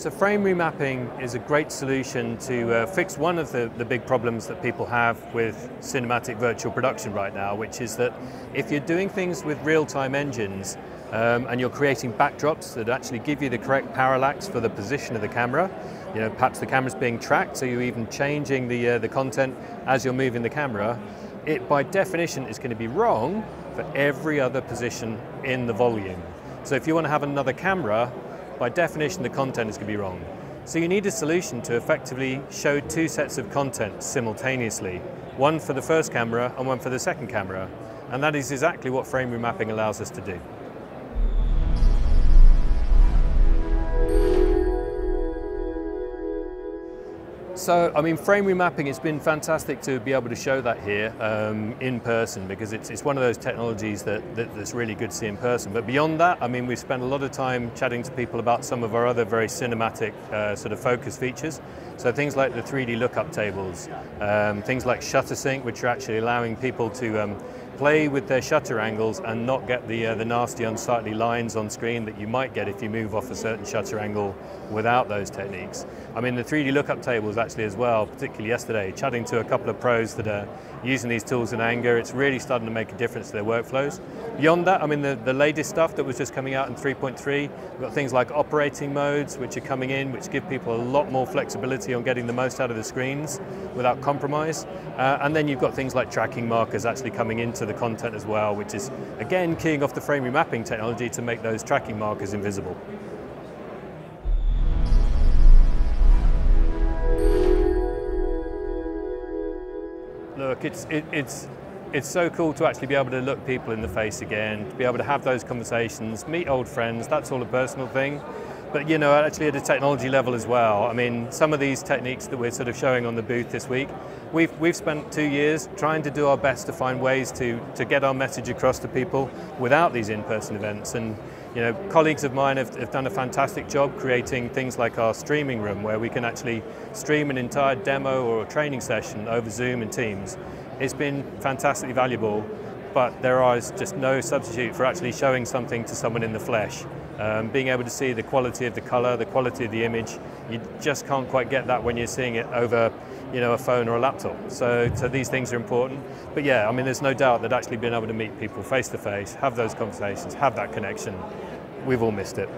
So frame remapping is a great solution to fix one of the big problems that people have with cinematic virtual production right now, which is that if you're doing things with real-time engines and you're creating backdrops that actually give you the correct parallax for the position of the camera, perhaps the camera's being tracked, so you're even changing the content as you're moving the camera, it by definition is going to be wrong for every other position in the volume. So if you want to have another camera, by definition, the content is going to be wrong. So you need a solution to effectively show two sets of content simultaneously, one for the first camera and one for the second camera. And that is exactly what frame remapping allows us to do. So, frame remapping, it's been fantastic to be able to show that here in person, because it's one of those technologies that's really good to see in person. But beyond that, we've spent a lot of time chatting to people about some of our other very cinematic sort of focus features. So things like the 3D lookup tables, things like shutter sync, which are actually allowing people to play with their shutter angles and not get the nasty unsightly lines on screen that you might get if you move off a certain shutter angle without those techniques. The 3D lookup tables actually as well, particularly yesterday, chatting to a couple of pros that are using these tools in anger, it's really starting to make a difference to their workflows. Beyond that, the latest stuff that was just coming out in 3.3, we've got things like operating modes which are coming in, which give people a lot more flexibility on getting the most out of the screens without compromise. And then you've got things like tracking markers actually coming into the content as well, which is again keying off the frame remapping technology to make those tracking markers invisible. Look, it's so cool to actually be able to look people in the face again, to be able to have those conversations, meet old friends. That's all a personal thing. But actually at a technology level as well. Some of these techniques that we're sort of showing on the booth this week, we've spent 2 years trying to do our best to find ways to get our message across to people without these in-person events. And colleagues of mine have done a fantastic job creating things like our streaming room, where we can actually stream an entire demo or a training session over Zoom and Teams. It's been fantastically valuable, but there is just no substitute for actually showing something to someone in the flesh. Being able to see the quality of the color, the quality of the image, you just can't quite get that when you're seeing it over a phone or a laptop. So these things are important. But yeah, there's no doubt that actually being able to meet people face to face, have those conversations, have that connection, we've all missed it.